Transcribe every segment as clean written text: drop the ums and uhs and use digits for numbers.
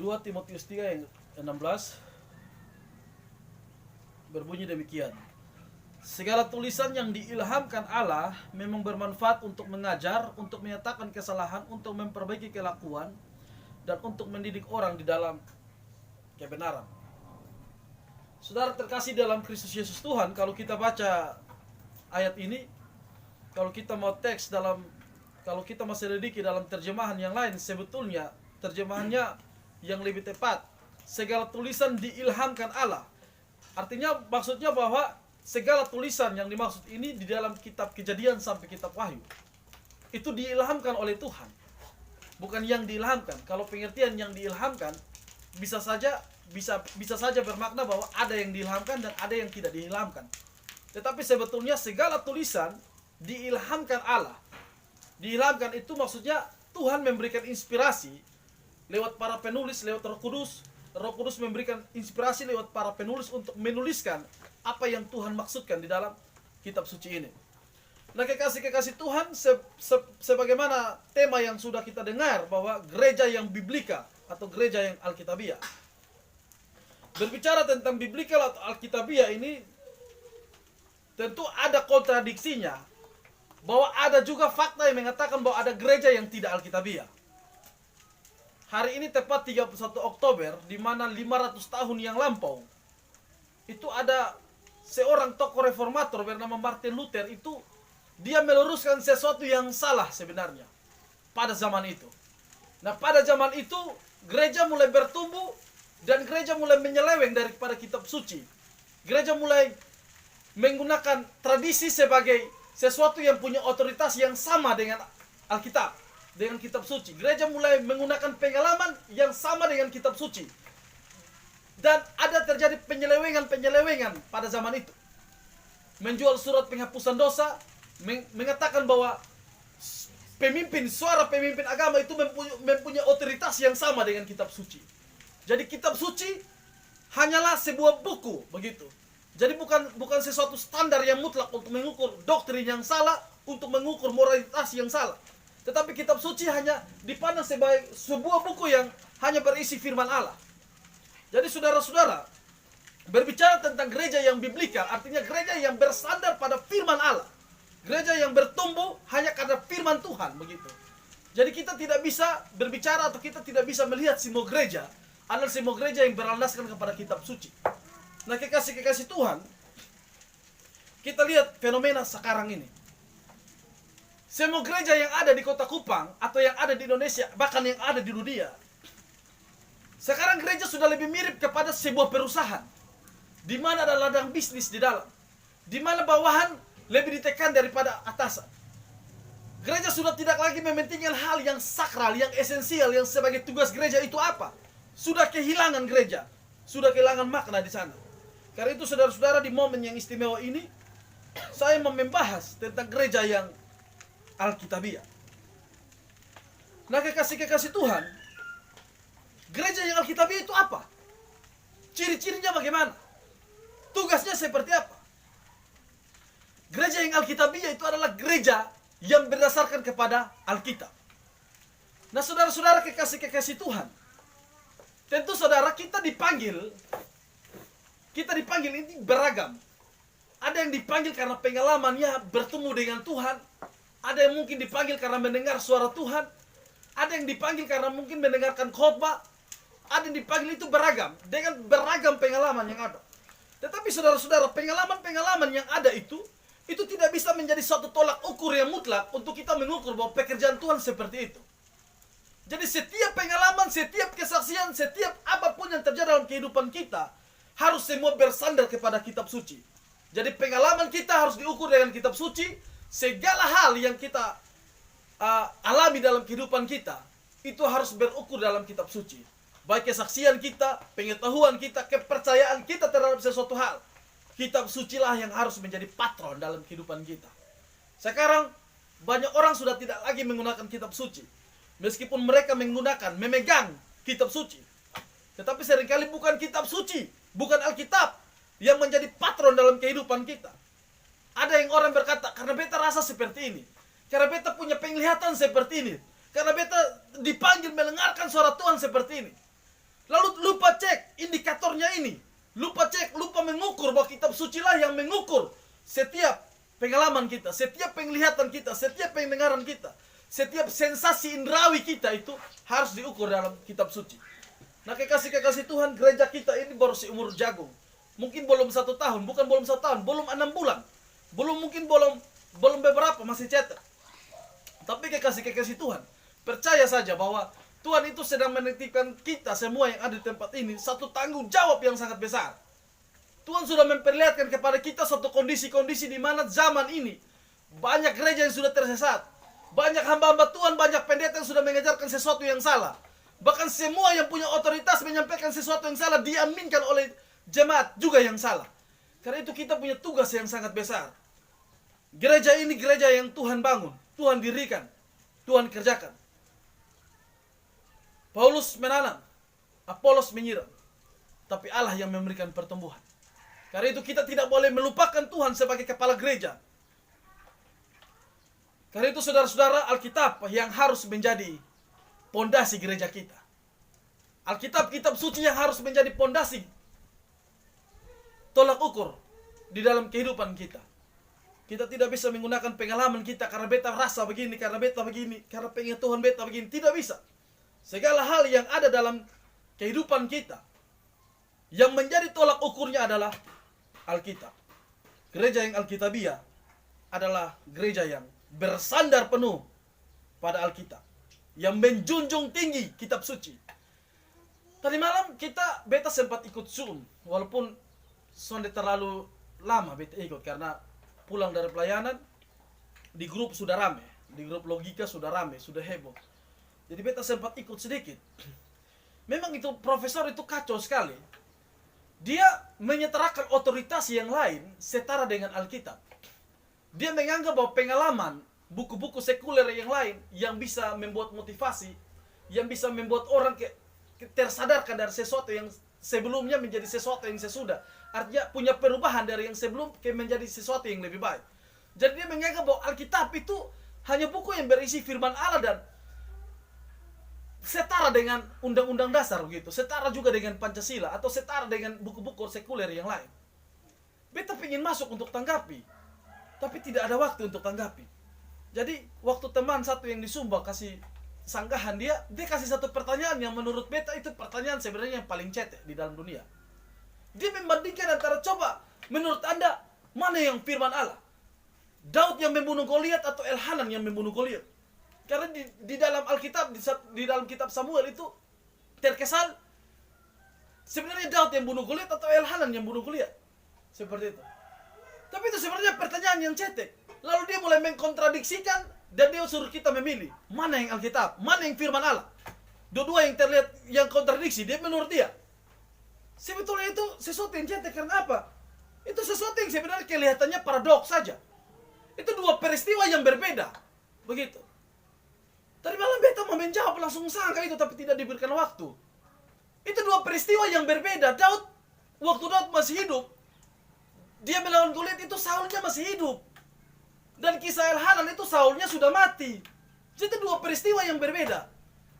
2 Timotius 3 ayat 16 berbunyi demikian. Segala tulisan yang diilhamkan Allah memang bermanfaat untuk mengajar, untuk menyatakan kesalahan, untuk memperbaiki kelakuan, dan untuk mendidik orang di dalam kebenaran. Saudara terkasih dalam Kristus Yesus Tuhan, kalau kita baca ayat ini, kalau kita mau teks dalam, kalau kita masih selidiki dalam terjemahan yang lain, sebetulnya terjemahannya yang lebih tepat, segala tulisan diilhamkan Allah. Artinya maksudnya bahwa segala tulisan yang dimaksud ini di dalam kitab Kejadian sampai kitab Wahyu itu diilhamkan oleh Tuhan, bukan yang diilhamkan. Kalau pengertian yang diilhamkan bisa saja bermakna bahwa ada yang diilhamkan dan ada yang tidak diilhamkan. Tetapi sebetulnya segala tulisan diilhamkan Allah. Diilhamkan itu maksudnya Tuhan memberikan inspirasi lewat para penulis, lewat Roh Kudus. Roh Kudus memberikan inspirasi lewat para penulis untuk menuliskan apa yang Tuhan maksudkan di dalam kitab suci ini. Nah, kekasih-kekasih Tuhan, sebagaimana tema yang sudah kita dengar bahwa gereja yang biblika atau gereja yang alkitabiah. Berbicara tentang biblika atau alkitabiah ini tentu ada kontradiksinya, bahwa ada juga fakta yang mengatakan bahwa ada gereja yang tidak alkitabiah. Hari ini tepat 31 Oktober, di mana 500 tahun yang lampau, itu ada seorang tokoh reformator bernama Martin Luther. Itu dia meluruskan sesuatu yang salah sebenarnya pada zaman itu. Nah, pada zaman itu gereja mulai bertumbuh dan gereja mulai menyeleweng daripada kitab suci. Gereja mulai menggunakan tradisi sebagai sesuatu yang punya otoritas yang sama dengan Alkitab, dengan kitab suci. Gereja mulai menggunakan pengalaman yang sama dengan kitab suci. Dan ada terjadi penyelewengan pada zaman itu. Menjual surat penghapusan dosa, mengatakan bahwa suara pemimpin agama itu mempunyai otoritas yang sama dengan kitab suci. Jadi kitab suci hanyalah sebuah buku, begitu. Jadi bukan sesuatu standar yang mutlak untuk mengukur doktrin yang salah, untuk mengukur moralitas yang salah. Tetapi kitab suci hanya dipandang sebagai sebuah buku yang hanya berisi firman Allah. Jadi saudara-saudara, berbicara tentang gereja yang biblika, artinya gereja yang bersandar pada firman Allah. Gereja yang bertumbuh hanya karena firman Tuhan, begitu. Jadi kita tidak bisa berbicara atau kita tidak bisa melihat semua gereja adalah semua gereja yang berlandaskan kepada kitab suci. Nah, kekasih-kekasih Tuhan, kita lihat fenomena sekarang ini. Semua gereja yang ada di Kota Kupang atau yang ada di Indonesia, bahkan yang ada di dunia, sekarang gereja sudah lebih mirip kepada sebuah perusahaan, di mana ada ladang bisnis di dalam, di mana bawahan lebih ditekan daripada atasan. Gereja sudah tidak lagi mementingkan hal yang sakral, yang esensial, yang sebagai tugas gereja itu apa. Sudah kehilangan gereja, sudah kehilangan makna di sana. Karena itu saudara-saudara, di momen yang istimewa ini, saya mau membahas tentang gereja yang alkitabiah. Nah, kekasih-kekasih Tuhan, gereja yang alkitabiah itu apa? Ciri-cirinya bagaimana? Tugasnya seperti apa? Gereja yang alkitabiah itu adalah gereja yang berdasarkan kepada Alkitab. Nah, saudara-saudara kekasih-kekasih Tuhan, tentu saudara kita dipanggil ini beragam. Ada yang dipanggil karena pengalamannya bertemu dengan Tuhan. Ada yang mungkin dipanggil karena mendengar suara Tuhan. Ada yang dipanggil karena mungkin mendengarkan khotbah. Ada yang dipanggil itu beragam, dengan beragam pengalaman yang ada. Tetapi saudara-saudara, pengalaman-pengalaman yang ada itu tidak bisa menjadi suatu tolak ukur yang mutlak untuk kita mengukur bahwa pekerjaan Tuhan seperti itu. Jadi setiap pengalaman, setiap kesaksian, setiap apapun yang terjadi dalam kehidupan kita, harus semua bersandar kepada kitab suci. Jadi pengalaman kita harus diukur dengan kitab suci. Segala hal yang kita alami dalam kehidupan kita, itu harus berukur dalam kitab suci. Baik kesaksian kita, pengetahuan kita, kepercayaan kita terhadap sesuatu hal. Kitab sucilah yang harus menjadi patron dalam kehidupan kita. Sekarang banyak orang sudah tidak lagi menggunakan kitab suci. Meskipun mereka memegang kitab suci. Tetapi seringkali bukan kitab suci, bukan Alkitab yang menjadi patron dalam kehidupan kita. Ada yang orang berkata, karena beta rasa seperti ini, karena beta punya penglihatan seperti ini, karena beta dipanggil mendengarkan suara Tuhan seperti ini. Lalu lupa cek indikatornya ini. Lupa mengukur bahwa kitab suci lah yang mengukur setiap pengalaman kita, setiap penglihatan kita, setiap pendengaran kita, setiap sensasi indrawi kita itu harus diukur dalam kitab suci. Nah, kekasih Tuhan, gereja kita ini baru seumur jagung. Mungkin belum 1 tahun, bukan belum 1 tahun, belum 6 bulan. Belum beberapa, masih cetek. Tapi kekasih Tuhan, percaya saja bahwa Tuhan itu sedang menitipkan kita semua yang ada di tempat ini satu tanggung jawab yang sangat besar. Tuhan sudah memperlihatkan kepada kita suatu kondisi-kondisi di mana zaman ini banyak gereja yang sudah tersesat. Banyak hamba-hamba Tuhan, banyak pendeta yang sudah mengajarkan sesuatu yang salah. Bahkan semua yang punya otoritas menyampaikan sesuatu yang salah diaminkan oleh jemaat juga yang salah. Karena itu kita punya tugas yang sangat besar. Gereja ini gereja yang Tuhan bangun, Tuhan dirikan, Tuhan kerjakan. Paulus menanam, Apolos menyiram, tapi Allah yang memberikan pertumbuhan. Karena itu kita tidak boleh melupakan Tuhan sebagai kepala gereja. Karena itu saudara-saudara, Alkitab yang harus menjadi pondasi gereja kita. Alkitab, kitab suci yang harus menjadi pondasi tolak ukur di dalam kehidupan kita. Kita tidak bisa menggunakan pengalaman kita karena beta rasa begini, karena beta begini, karena pengetahuan beta begini. Tidak bisa. Segala hal yang ada dalam kehidupan kita yang menjadi tolak ukurnya adalah Alkitab. Gereja yang Alkitabiah adalah gereja yang bersandar penuh pada Alkitab, yang menjunjung tinggi kitab suci. Tadi malam beta sempat ikut Zoom, walaupun sudah terlalu lama beta ikut karena pulang dari pelayanan, di grup sudah rame, di grup logika sudah rame, sudah heboh. Jadi beta sempat ikut sedikit. Memang itu profesor itu kacau sekali. Dia menyetarakan otoritas yang lain setara dengan Alkitab. Dia menganggap bahwa pengalaman buku-buku sekuler yang lain yang bisa membuat motivasi, yang bisa membuat orang tersadarkan dari sesuatu yang sebelumnya menjadi sesuatu yang sesudah. Artinya punya perubahan dari yang sebelum menjadi sesuatu yang lebih baik. Jadi dia menganggap bahwa Alkitab itu hanya buku yang berisi firman Allah dan setara dengan undang-undang dasar begitu, setara juga dengan Pancasila atau setara dengan buku-buku sekuler yang lain. Beta ingin masuk untuk tanggapi, tapi tidak ada waktu untuk tanggapi. Jadi waktu teman satu yang di Sumba kasih sanggahan, dia kasih satu pertanyaan yang menurut beta itu pertanyaan sebenarnya yang paling cetek di dalam dunia. Dia membandingkan antara, coba menurut Anda mana yang firman Allah? Daud yang membunuh Goliat atau Elhanan yang membunuh Goliat? Karena di dalam Alkitab, di dalam kitab Samuel itu terkesan sebenarnya Daud yang bunuh Goliat atau Elhanan yang bunuh Goliat. Seperti itu. Tapi itu sebenarnya pertanyaan yang cetek. Lalu dia mulai mengkontradiksikan dan dia suruh kita memilih mana yang Alkitab, mana yang firman Allah. Dua-dua yang terlihat yang kontradiksi, dia menurut dia. Sebetulnya itu sesuatu yang cetek. Karena apa? Itu sesuatu yang sebenarnya kelihatannya paradoks saja. Itu dua peristiwa yang berbeda. Begitu. Tadi malam beta mau menjawab langsung sangka itu, tapi tidak diberikan waktu. Itu dua peristiwa yang berbeda. Waktu Daud masih hidup, dia melawan Goliat itu Saulnya masih hidup. Dan kisah Elhanan itu Saulnya sudah mati. Jadi dua peristiwa yang berbeda.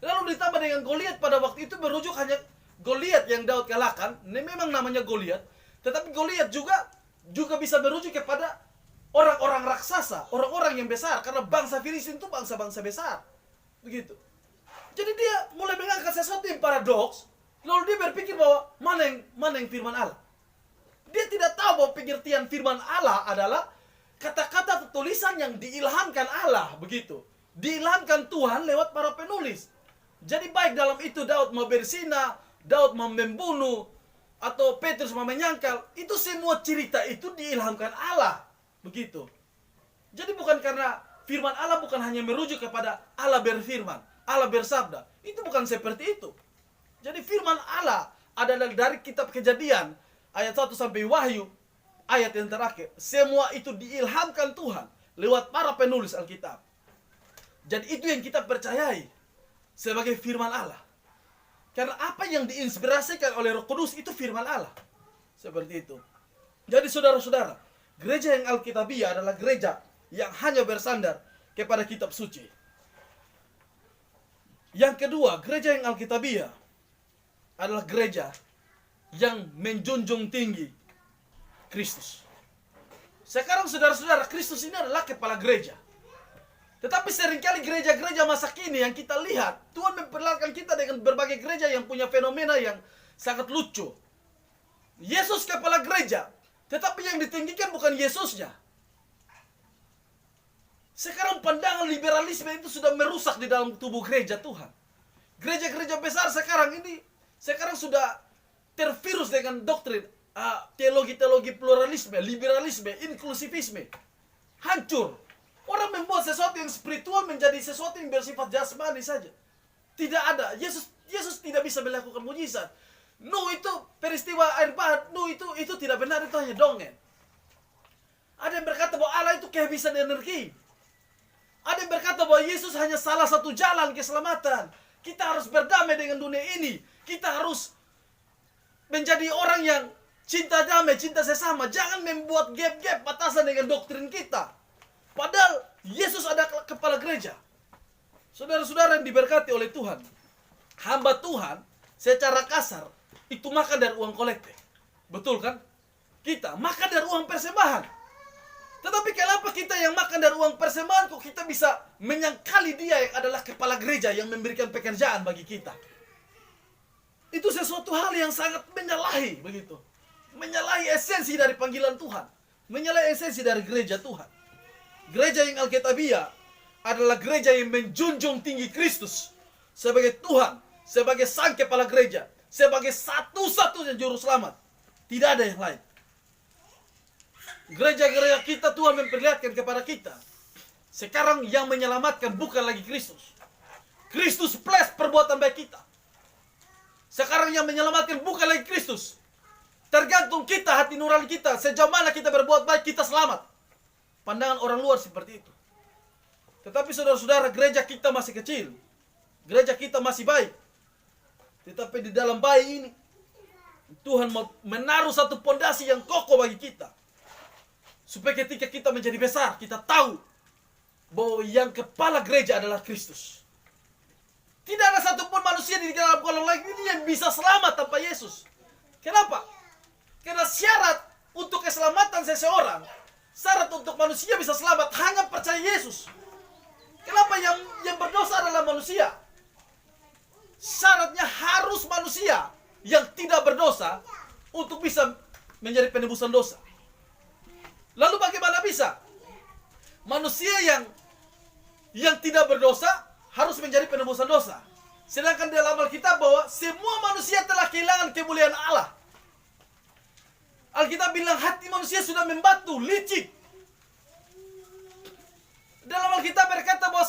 Lalu ditambah dengan Goliat pada waktu itu merujuk hanya Goliat yang Daud kalahkan. Ini memang namanya Goliat, tetapi Goliat juga bisa merujuk kepada orang-orang raksasa, orang-orang yang besar, karena bangsa Filistin itu bangsa-bangsa besar. Begitu. Jadi dia mulai mengangkat sesuatu yang paradoks, lalu dia berpikir bahwa mana yang firman Allah. Dia tidak tahu bahwa pengertian firman Allah adalah kata-kata atau tulisan yang diilhamkan Allah, begitu. Diilhamkan Tuhan lewat para penulis. Jadi baik dalam itu Daud mau berzina, Daud mau membunuh, atau Petrus mau menyangkal, itu semua cerita itu diilhamkan Allah, begitu. Jadi bukan karena firman Allah bukan hanya merujuk kepada Allah berfirman, Allah bersabda. Itu bukan seperti itu. Jadi firman Allah adalah dari kitab Kejadian ayat 1 sampai Wahyu ayat yang terakhir. Semua itu diilhamkan Tuhan lewat para penulis Alkitab. Jadi itu yang kita percayai sebagai firman Allah. Karena apa yang diinspirasikan oleh Roh Kudus itu firman Allah. Seperti itu. Jadi saudara-saudara, gereja yang Alkitabiah adalah gereja yang hanya bersandar kepada kitab suci. Yang kedua, gereja yang Alkitabiah adalah gereja yang menjunjung tinggi Kristus. Sekarang saudara-saudara, Kristus ini adalah kepala gereja. Tetapi seringkali gereja-gereja masa kini yang kita lihat, Tuhan memperlihatkan kita dengan berbagai gereja yang punya fenomena yang sangat lucu. Yesus kepala gereja, tetapi yang ditinggikan bukan Yesusnya. Sekarang pandangan liberalisme itu sudah merusak di dalam tubuh gereja Tuhan. Gereja-gereja besar sekarang ini, sekarang sudah tervirus dengan doktrin teologi-teologi pluralisme, liberalisme, inklusivisme. Hancur. Orang membuat sesuatu yang spiritual menjadi sesuatu yang bersifat jasmani saja. Tidak ada. Yesus tidak bisa melakukan mujizat. Itu peristiwa air bah, itu tidak benar, itu hanya dongeng. Ada yang berkata bahwa Allah itu kehabisan energi. Ada yang berkata bahwa Yesus hanya salah satu jalan keselamatan. Kita harus berdamai dengan dunia ini. Kita harus menjadi orang yang cinta damai, cinta sesama. Jangan membuat gap-gap batasan dengan doktrin kita. Padahal Yesus adalah kepala gereja. Saudara-saudara yang diberkati oleh Tuhan, hamba Tuhan secara kasar itu makan dari uang kolektif. Betul kan? Kita makan dari uang persembahan. Tetapi kenapa kita yang makan dari uang persembahan kok kita bisa menyangkali dia yang adalah kepala gereja yang memberikan pekerjaan bagi kita? Itu sesuatu hal yang sangat menyalahi begitu. Menyalahi esensi dari panggilan Tuhan. Menyalahi esensi dari gereja Tuhan. Gereja yang Alkitabiah adalah gereja yang menjunjung tinggi Kristus sebagai Tuhan, sebagai sang kepala gereja, sebagai satu-satunya juru selamat. Tidak ada yang lain. Gereja-gereja kita Tuhan memperlihatkan kepada kita. Sekarang yang menyelamatkan bukan lagi Kristus. Kristus plus perbuatan baik kita. Sekarang yang menyelamatkan bukan lagi Kristus. Tergantung kita, hati nurani kita. Sejauh mana kita berbuat baik, kita selamat. Pandangan orang luar seperti itu. Tetapi saudara-saudara, gereja kita masih kecil. Gereja kita masih baik. Tetapi di dalam baik ini, Tuhan mau menaruh satu pondasi yang kokoh bagi kita. Supaya ketika kita menjadi besar, kita tahu bahwa yang kepala gereja adalah Kristus. Tidak ada satupun manusia di dalam kolong langit ini yang bisa selamat tanpa Yesus. Kenapa? Karena syarat untuk keselamatan seseorang, syarat untuk manusia bisa selamat hanya percaya Yesus. Kenapa yang berdosa adalah manusia? Syaratnya harus manusia yang tidak berdosa untuk bisa menjadi penebusan dosa. Lalu bagaimana bisa manusia yang tidak berdosa harus menjadi penebusan dosa? Sedangkan dalam Alkitab bahwa semua manusia telah kehilangan kemuliaan Allah. Alkitab bilang hati manusia sudah membatu, licik. Dalam Alkitab berkata bahwa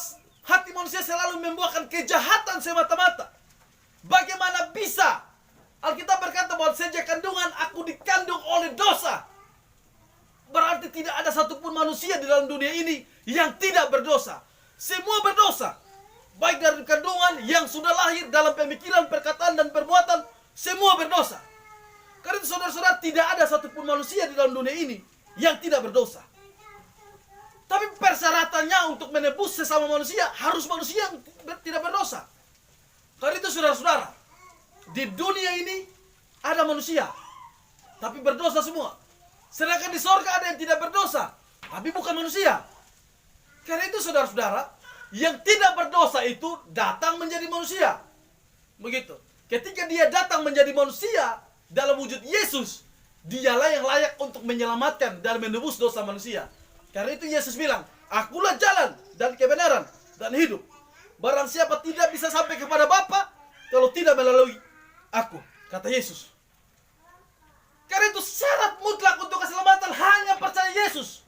hati manusia selalu membuahkan kejahatan semata-mata. Bagaimana bisa? Alkitab berkata bahwa sejak kandungan aku dikandung oleh dosa. Berarti tidak ada satupun manusia di dalam dunia ini yang tidak berdosa. Semua berdosa. Baik dari kandungan yang sudah lahir dalam pemikiran, perkataan, dan perbuatan. Semua berdosa. Karena itu saudara-saudara, tidak ada satupun manusia di dalam dunia ini yang tidak berdosa. Tapi persyaratannya untuk menebus sesama manusia harus manusia yang tidak berdosa. Karena itu saudara-saudara, di dunia ini ada manusia, tapi berdosa semua. Sedangkan di sorga ada yang tidak berdosa, tapi bukan manusia. Karena itu saudara-saudara, yang tidak berdosa itu datang menjadi manusia. Begitu. Ketika dia datang menjadi manusia dalam wujud Yesus, dialah yang layak untuk menyelamatkan dan menebus dosa manusia. Karena itu Yesus bilang, akulah jalan dan kebenaran dan hidup. Barang siapa tidak bisa sampai kepada Bapa kalau tidak melalui aku, kata Yesus. Karena itu syarat mutlak untuk keselamatan hanya percaya Yesus.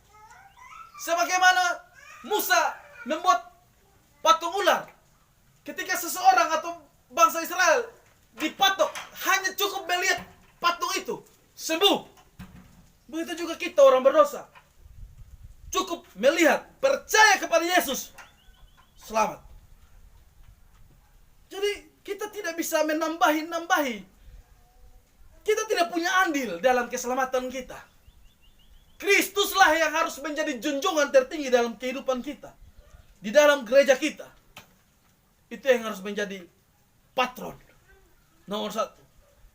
Sebagaimana Musa membuat patung ular. Ketika seseorang atau bangsa Israel dipatok, hanya cukup melihat patung itu, sembuh. Begitu juga kita orang berdosa. Cukup melihat, percaya kepada Yesus, selamat. Jadi kita tidak bisa menambahi. Kita tidak punya andil dalam keselamatan kita. Kristuslah yang harus menjadi junjungan tertinggi dalam kehidupan kita. Di dalam gereja kita. Itu yang harus menjadi patron nomor 1.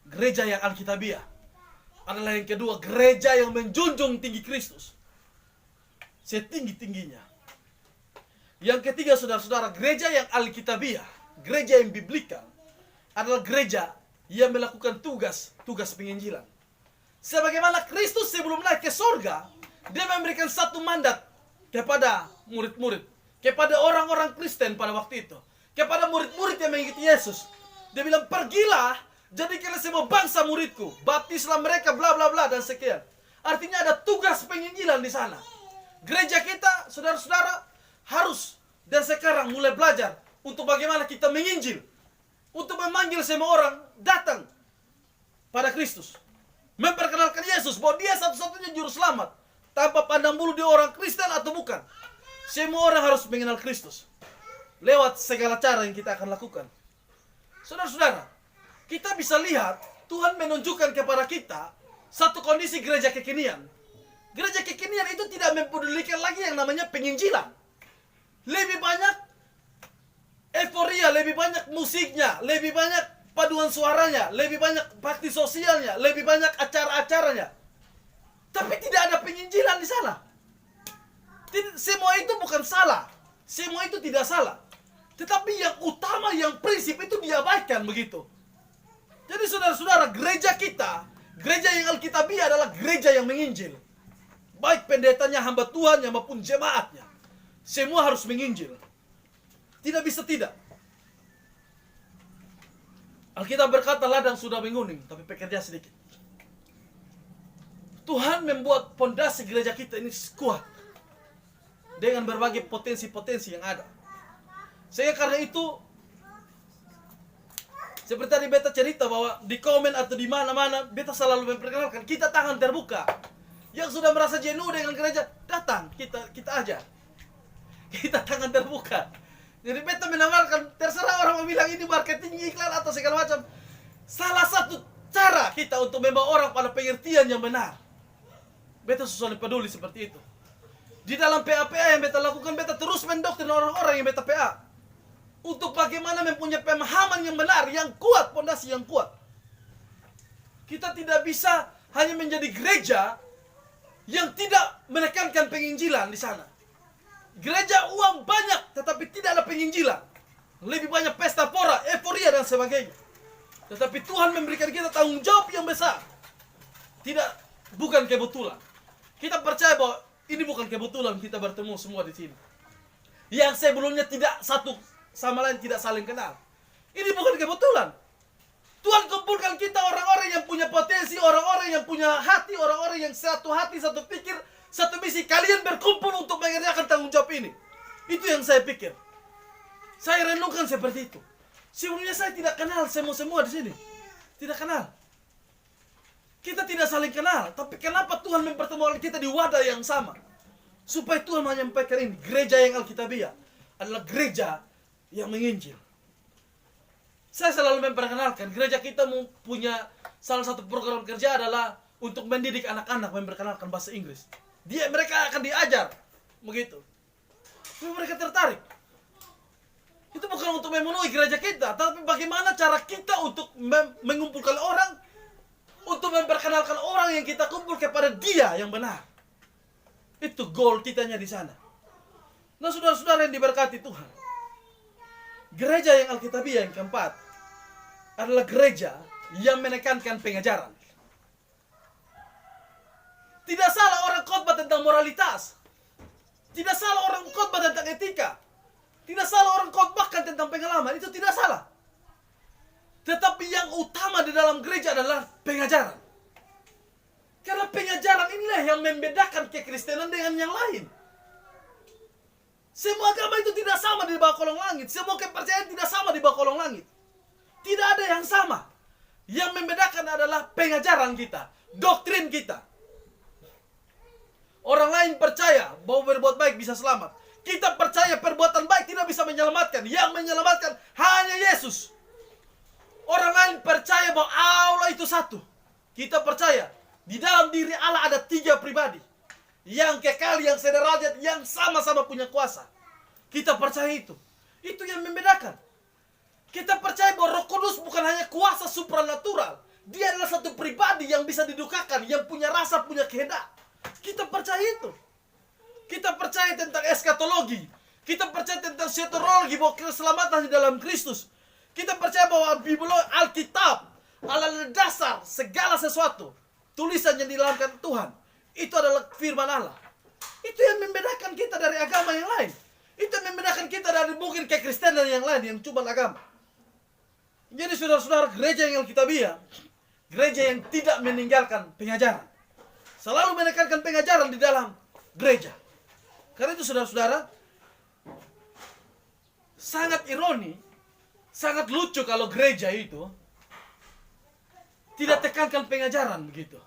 gereja yang alkitabiah. Adalah yang kedua, gereja yang menjunjung tinggi Kristus setinggi-tingginya. Yang ketiga, saudara-saudara, gereja yang alkitabiah, gereja yang biblikal, adalah gereja yang melakukan tugas penginjilan. Sebagaimana Kristus sebelum naik ke surga, dia memberikan satu mandat kepada murid-murid, kepada orang-orang Kristen pada waktu itu, kepada murid-murid yang mengikuti Yesus. Dia bilang, pergilah, jadikanlah semua bangsa muridku, baptislah mereka, bla bla bla, dan sekian. Artinya ada tugas penginjilan di sana. Gereja kita, saudara-saudara, harus dan sekarang mulai belajar untuk bagaimana kita menginjil, untuk memanggil semua orang datang pada Kristus, memperkenalkan Yesus bahwa dia satu-satunya juru selamat, tanpa pandang bulu dia orang Kristen atau bukan. Semua orang harus mengenal Kristus lewat segala cara yang kita akan lakukan. Saudara-saudara, kita bisa lihat Tuhan menunjukkan kepada kita satu kondisi gereja kekinian. Gereja kekinian itu tidak mempedulikan lagi yang namanya penginjilan. Lebih banyak euforia, lebih banyak musiknya, lebih banyak paduan suaranya, lebih banyak bakti sosialnya, lebih banyak acara-acaranya. Tapi tidak ada penginjilan di sana. Semua itu bukan salah. Semua itu tidak salah. Tetapi yang utama, yang prinsip itu diabaikan begitu. Jadi saudara-saudara, gereja kita, gereja yang alkitabiah adalah gereja yang menginjil. Baik pendetanya, hamba Tuhan, maupun jemaatnya. Semua harus menginjil. Tidak bisa tidak. Alkitab berkata, ladang sudah menguning, tapi pekerja sedikit. Tuhan membuat pondasi gereja kita ini kuat dengan berbagai potensi-potensi yang ada. Sehingga karena itu, seperti tadi beta cerita bahwa di komen atau di mana-mana beta selalu memperkenalkan kita tangan terbuka. Yang sudah merasa jenuh dengan gereja, datang, kita aja. Kita tangan terbuka. Jadi beta menawarkan, terserah orang mau bilang ini marketing, iklan atau segala macam. Salah satu cara kita untuk membawa orang pada pengertian yang benar. Beta susah peduli seperti itu. Di dalam PA-PA yang beta lakukan, beta terus mendoktrin orang-orang yang beta PA. Untuk bagaimana mempunyai pemahaman yang benar, yang kuat, pondasi yang kuat. Kita tidak bisa hanya menjadi gereja yang tidak menekankan penginjilan di sana. Gereja uang banyak, tetapi tidak ada penginjilan. Lebih banyak pesta pora, euforia dan sebagainya. Tetapi Tuhan memberikan kita tanggung jawab yang besar. Bukan kebetulan. Kita percaya bahwa ini bukan kebetulan kita bertemu semua di sini. Yang sebelumnya tidak satu sama lain, tidak saling kenal. Ini bukan kebetulan. Tuhan kumpulkan kita orang-orang yang punya potensi, orang-orang yang punya hati, orang-orang yang satu hati, satu pikir, satu misi. Kalian berkumpul untuk mengerjakan tanggung jawab ini. Itu yang saya pikir. Saya renungkan seperti itu. Sebelumnya saya tidak kenal semua di sini. Tidak kenal. Kita tidak saling kenal. Tapi kenapa Tuhan mempertemukan kita di wadah yang sama? Supaya Tuhan menyampaikan ini. Gereja yang alkitabiah adalah gereja yang menginjil. Saya selalu memperkenalkan, gereja kita punya salah satu program kerja adalah untuk mendidik anak-anak memperkenalkan bahasa Inggris. Mereka akan diajar begitu. Tapi mereka tertarik. Itu bukan untuk memenuhi gereja kita, tapi bagaimana cara kita untuk mengumpulkan orang, untuk memperkenalkan orang yang kita kumpul kepada Dia yang benar. Itu goal kitanya di sana. Nah, saudara-saudara yang diberkati Tuhan, gereja yang alkitabiah yang keempat adalah gereja yang menekankan pengajaran. Tidak salah orang khotbah tentang moralitas. Tidak salah orang khotbah tentang etika. Tidak salah orang khotbahkan tentang pengalaman. Itu tidak salah. Tetapi yang utama di dalam gereja adalah pengajaran. Karena pengajaran inilah yang membedakan kekristenan dengan yang lain. Semua agama itu tidak sama di bawah kolong langit. Semua kepercayaan tidak sama di bawah kolong langit. Tidak ada yang sama. Yang membedakan adalah pengajaran kita, doktrin kita. Orang lain percaya bahwa berbuat baik bisa selamat. Kita percaya perbuatan baik tidak bisa menyelamatkan. Yang menyelamatkan hanya Yesus. Orang lain percaya bahwa Allah itu satu. Kita percaya di dalam diri Allah ada 3 pribadi. Yang kekal, yang sederajat, yang sama-sama punya kuasa. Kita percaya itu. Itu yang membedakan. Kita percaya bahwa Roh Kudus bukan hanya kuasa supranatural. Dia adalah satu pribadi yang bisa didukakan, yang punya rasa, punya kehendak. Kita percaya itu. Kita percaya tentang eskatologi. Kita percaya tentang soteriologi, bahwa keselamatan di dalam Kristus. Kita percaya bahwa Alkitab adalah dasar segala sesuatu. Tulisan yang dilakukan Tuhan. Itu adalah firman Allah. Itu yang membedakan kita dari agama yang lain. Itu yang membedakan kita dari mungkin kekristenan yang lain, yang cuma agama. Jadi saudara-saudara, gereja yang Alkitabiah, gereja yang tidak meninggalkan pengajaran. Selalu menekankan pengajaran di dalam gereja. Karena itu saudara-saudara, sangat ironi, sangat lucu kalau gereja itu tidak tekankan pengajaran begitu.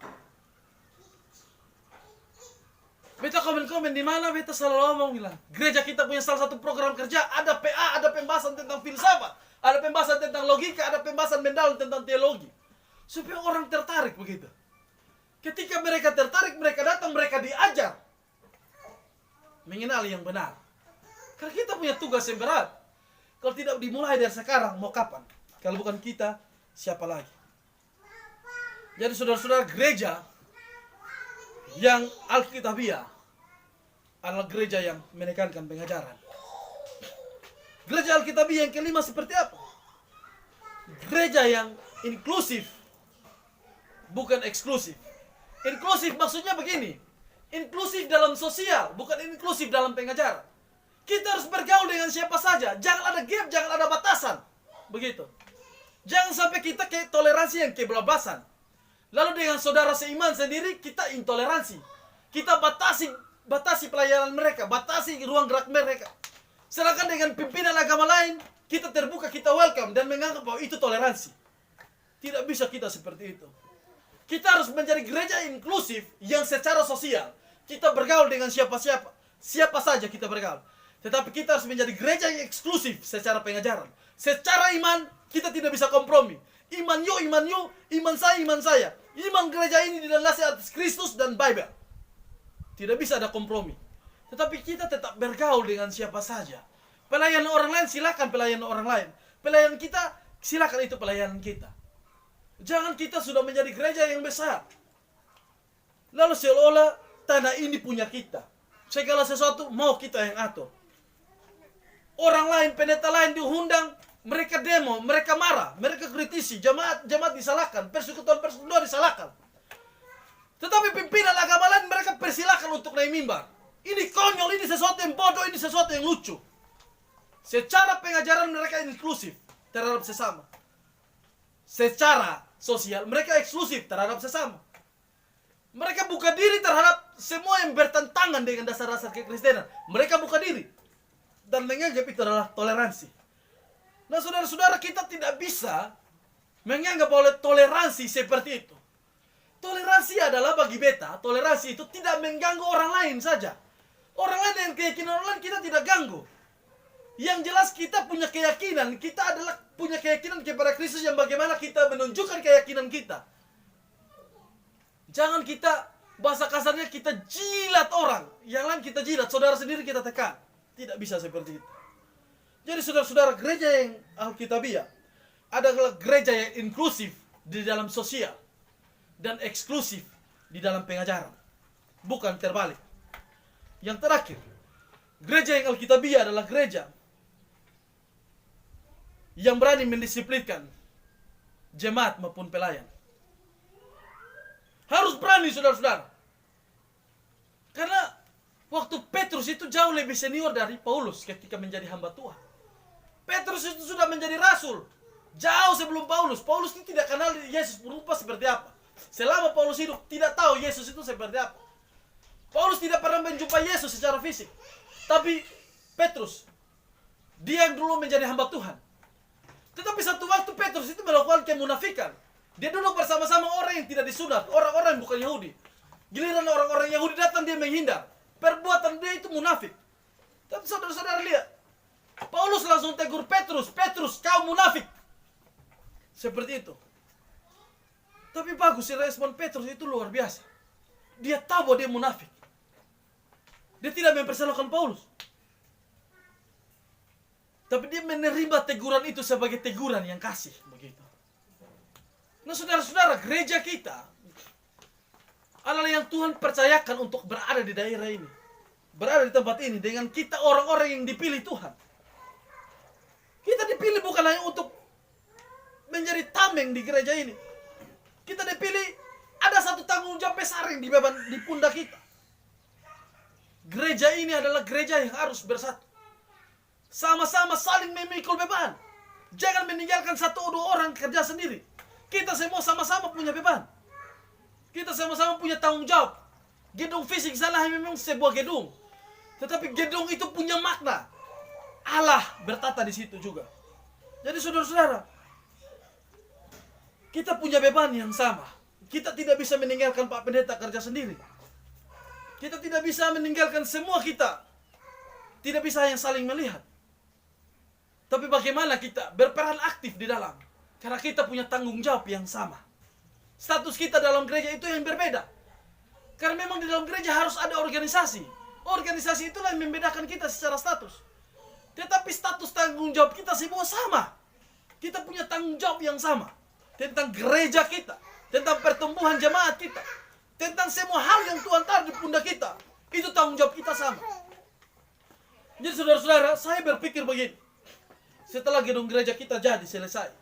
Beta komen-komen di mana beta selalu ngomong bilang, gereja kita punya salah satu program kerja, ada PA, ada pembahasan tentang filsafat, ada pembahasan tentang logika, ada pembahasan mendalam tentang teologi. Supaya orang tertarik begitu. Ketika mereka tertarik, mereka datang, mereka diajar mengenali yang benar. Karena kita punya tugas yang berat. Kalau tidak dimulai dari sekarang, mau kapan? Kalau bukan kita, siapa lagi? Jadi saudara-saudara, gereja yang Alkitabiah adalah gereja yang menekankan pengajaran. Gereja Alkitabiah yang kelima seperti apa? Gereja yang inklusif, bukan eksklusif. Inklusif maksudnya begini, inklusif dalam sosial, bukan inklusif dalam pengajaran. Kita harus bergaul dengan siapa saja, jangan ada gap, jangan ada batasan. Begitu. Jangan sampai kita ke toleransi yang kebablasan. Lalu dengan saudara seiman sendiri kita intoleransi. Kita batasi pelayanan mereka, batasi ruang gerak mereka. Sedangkan dengan pimpinan agama lain, kita terbuka, kita welcome dan menganggap bahwa itu toleransi. Tidak bisa kita seperti itu. Kita harus menjadi gereja inklusif yang secara sosial kita bergaul dengan siapa saja kita bergaul. Tetapi kita harus menjadi gereja yang eksklusif secara pengajaran. Secara iman kita tidak bisa kompromi. Iman yo, iman saya. Iman gereja ini dilandasi atas Kristus dan Bible. Tidak bisa ada kompromi. Tetapi kita tetap bergaul dengan siapa saja. Pelayanan orang lain silakan pelayanan orang lain. Pelayanan kita silakan itu pelayanan kita. Jangan kita sudah menjadi gereja yang besar, lalu seolah-olah tanah ini punya kita. Segala sesuatu mau kita yang atur. Orang lain, pendeta lain diundang, mereka demo, mereka marah, mereka kritisi, jemaat disalahkan, persekutuan disalahkan. Tetapi pimpinan agama lain mereka persilakan untuk naik mimbar. Ini konyol, ini sesuatu yang bodoh, ini sesuatu yang lucu. Secara pengajaran mereka inklusif terhadap sesama. Secara sosial mereka eksklusif terhadap sesama. Mereka buka diri terhadap semua yang bertentangan dengan dasar-dasar kekristenan. Mereka buka diri dan menganggap itu adalah toleransi. Nah saudara-saudara, kita tidak bisa menganggap oleh toleransi seperti itu. Toleransi adalah bagi beta, toleransi itu tidak mengganggu orang lain saja. Orang lain dengan keyakinan orang lain kita tidak ganggu. Yang jelas kita punya keyakinan, kita adalah punya keyakinan kepada Kristus yang bagaimana kita menunjukkan keyakinan kita. Jangan kita, bahasa kasarnya kita jilat orang, yang lain kita jilat, saudara sendiri kita tekan. Tidak bisa seperti itu. Jadi saudara-saudara, gereja yang Alkitabiah adalah gereja yang inklusif di dalam sosial dan eksklusif di dalam pengajaran, bukan terbalik. Yang terakhir, gereja yang Alkitabiah adalah gereja yang berani mendisiplinkan jemaat maupun pelayan. Harus berani saudara-saudara. Karena waktu Petrus itu jauh lebih senior dari Paulus ketika menjadi hamba Tuhan. Petrus itu sudah menjadi rasul jauh sebelum Paulus. Paulus itu tidak kenal Yesus berupa seperti apa. Selama Paulus hidup tidak tahu Yesus itu seperti apa. Paulus tidak pernah menjumpai Yesus secara fisik. Tapi Petrus, dia yang dulu menjadi hamba Tuhan. Tetapi satu waktu Petrus itu melakukan kemunafikan. Dia duduk bersama-sama orang yang tidak disunat, orang-orang yang bukan Yahudi. Giliran orang-orang Yahudi datang, dia menghindar. Perbuatan dia itu munafik. Tapi saudara-saudara lihat, Paulus langsung tegur Petrus, Petrus kau munafik. Seperti itu. Tapi bagus, respon Petrus itu luar biasa. Dia tahu bahwa dia munafik. Dia tidak mempersalahkan Paulus. Tapi dia menerima teguran itu sebagai teguran yang kasih, begitu. Nah saudara-saudara, gereja kita adalah yang Tuhan percayakan untuk berada di daerah ini, berada di tempat ini dengan kita orang-orang yang dipilih Tuhan. Kita dipilih bukan hanya untuk menjadi tameng di gereja ini. Kita dipilih, ada satu tanggung jawab besar yang dibeban di pundak kita. Gereja ini adalah gereja yang harus bersatu, sama-sama saling memikul beban. Jangan meninggalkan satu atau dua orang kerja sendiri. Kita semua sama-sama punya beban. Kita sama-sama punya tanggung jawab. Gedung fisik sana memang sebuah gedung, tetapi gedung itu punya makna. Allah bertata di situ juga. Jadi saudara-saudara, kita punya beban yang sama. Kita tidak bisa meninggalkan Pak Pendeta kerja sendiri. Kita tidak bisa meninggalkan semua kita. Tidak bisa yang saling melihat. Tapi bagaimana kita berperan aktif di dalam? Karena kita punya tanggung jawab yang sama. Status kita dalam gereja itu yang berbeda. Karena memang di dalam gereja harus ada organisasi. Organisasi itulah yang membedakan kita secara status. Tetapi status tanggung jawab kita semua sama. Kita punya tanggung jawab yang sama. Tentang gereja kita. Tentang pertumbuhan jemaat kita. Tentang semua hal yang Tuhan taruh di pundak kita. Itu tanggung jawab kita sama. Jadi saudara-saudara, saya berpikir begini. Setelah gedung gereja kita jadi selesai,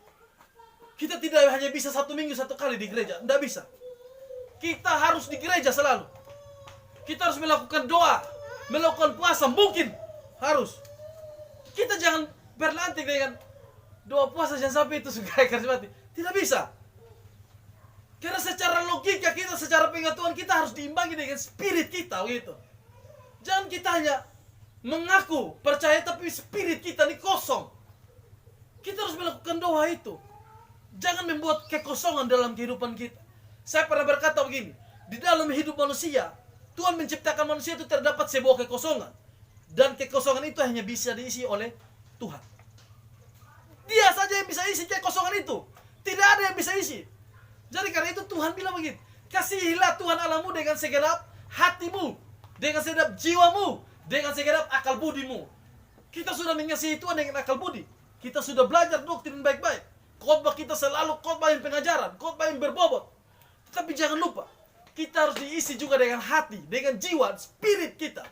kita tidak hanya bisa 1 minggu 1 kali di gereja. Tidak bisa. Kita harus di gereja selalu. Kita harus melakukan doa, melakukan puasa. Mungkin harus. Kita jangan berlantik dengan doa puasa jangan sampai itu suka karismatik. Tidak bisa. Karena secara logika kita, secara pengetahuan kita harus diimbangi dengan spirit kita, gitu. Jangan kita hanya mengaku percaya tapi spirit kita ini kosong. Kita harus melakukan doa itu. Jangan membuat kekosongan dalam kehidupan kita. Saya pernah berkata begini, di dalam hidup manusia, Tuhan menciptakan manusia itu terdapat sebuah kekosongan. Dan kekosongan itu hanya bisa diisi oleh Tuhan. Dia saja yang bisa isi kekosongan itu. Tidak ada yang bisa isi. Jadi karena itu Tuhan bilang begini, kasihilah Tuhan Allahmu dengan segenap hatimu, dengan segenap jiwamu, dengan segenap akal budimu. Kita sudah mengasihi Tuhan dengan akal budi. Kita sudah belajar doktrin baik-baik. Khotbah kita selalu khotbah yang pengajaran, khotbah yang berbobot. Tetapi jangan lupa, kita harus diisi juga dengan hati, dengan jiwa, spirit kita.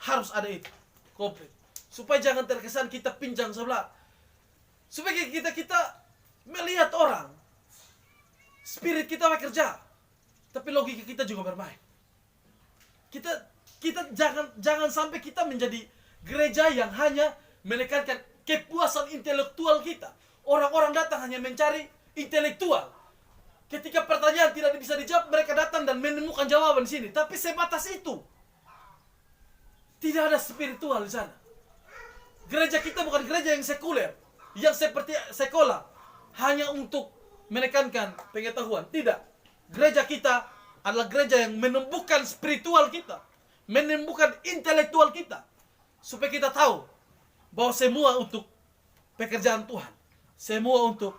Harus ada itu, komplit. Supaya jangan terkesan kita pincang sebelah. Supaya kita melihat orang, spirit kita bekerja, tapi logika kita juga bermain. Kita jangan sampai kita menjadi gereja yang hanya menekankan kepuasan intelektual kita. Orang-orang datang hanya mencari intelektual. Ketika pertanyaan tidak bisa dijawab, mereka datang dan menemukan jawaban di sini. Tapi sebatas itu. Tidak ada spiritual di sana. Gereja kita bukan gereja yang sekuler, yang seperti sekolah, hanya untuk menekankan pengetahuan. Tidak. Gereja kita adalah gereja yang menumbuhkan spiritual kita, menumbuhkan intelektual kita, supaya kita tahu bahwa semua untuk pekerjaan Tuhan, semua untuk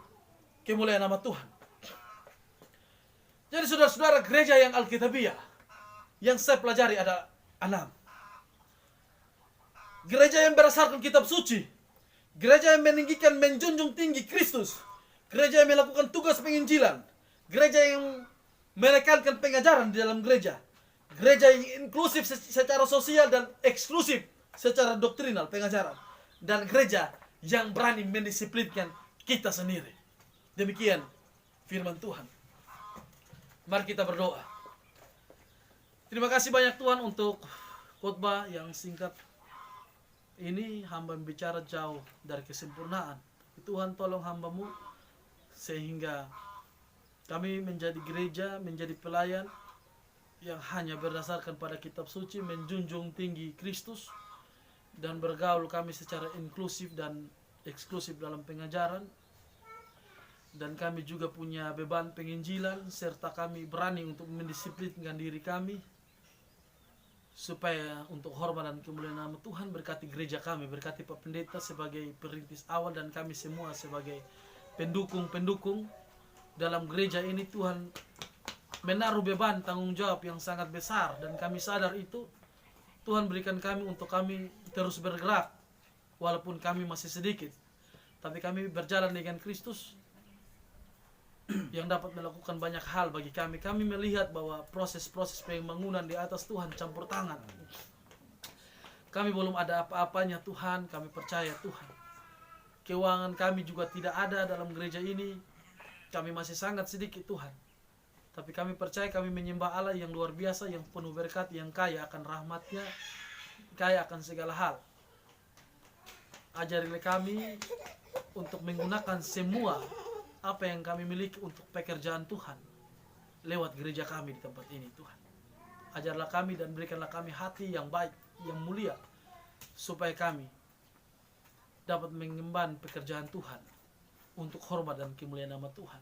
kemuliaan nama Tuhan. Jadi saudara-saudara, gereja yang Alkitabiah yang saya pelajari ada 6. Gereja yang berdasarkan kitab suci, gereja yang meninggikan, menjunjung tinggi Kristus, gereja yang melakukan tugas penginjilan, gereja yang menekankan pengajaran di dalam gereja, gereja yang inklusif secara sosial dan eksklusif secara doktrinal pengajaran, dan gereja yang berani mendisiplinkan kita sendiri. Demikian firman Tuhan. Mari kita berdoa. Terima kasih banyak Tuhan untuk khotbah yang singkat ini. Hamba bicara jauh dari kesempurnaan. Tuhan tolong hamba-Mu sehingga kami menjadi gereja, menjadi pelayan yang hanya berdasarkan pada kitab suci, menjunjung tinggi Kristus, dan bergaul kami secara inklusif dan eksklusif dalam pengajaran. Dan kami juga punya beban penginjilan, serta kami berani untuk mendisiplinkan diri kami, supaya untuk hormat dan kemuliaan nama Tuhan. Berkati gereja kami, berkati Pak Pendeta sebagai perintis awal, dan kami semua sebagai pendukung-pendukung dalam gereja ini. Tuhan menaruh beban tanggung jawab yang sangat besar, dan kami sadar itu. Tuhan berikan kami untuk kami terus bergerak, walaupun kami masih sedikit, tapi kami berjalan dengan Kristus. yang dapat melakukan banyak hal bagi kami. Kami melihat bahwa proses-proses pembangunan di atas Tuhan campur tangan. Kami belum ada apa-apanya Tuhan, kami percaya Tuhan. Keuangan kami juga tidak ada dalam gereja ini. Kami masih sangat sedikit Tuhan. Tapi kami percaya kami menyembah Allah yang luar biasa, yang penuh berkat, yang kaya akan rahmat-Nya, kaya akan segala hal. Ajarilah kami untuk menggunakan semua apa yang kami miliki untuk pekerjaan Tuhan lewat gereja kami di tempat ini Tuhan. Ajarlah kami dan berikanlah kami hati yang baik, yang mulia, supaya kami dapat mengemban pekerjaan Tuhan untuk hormat dan kemuliaan nama Tuhan.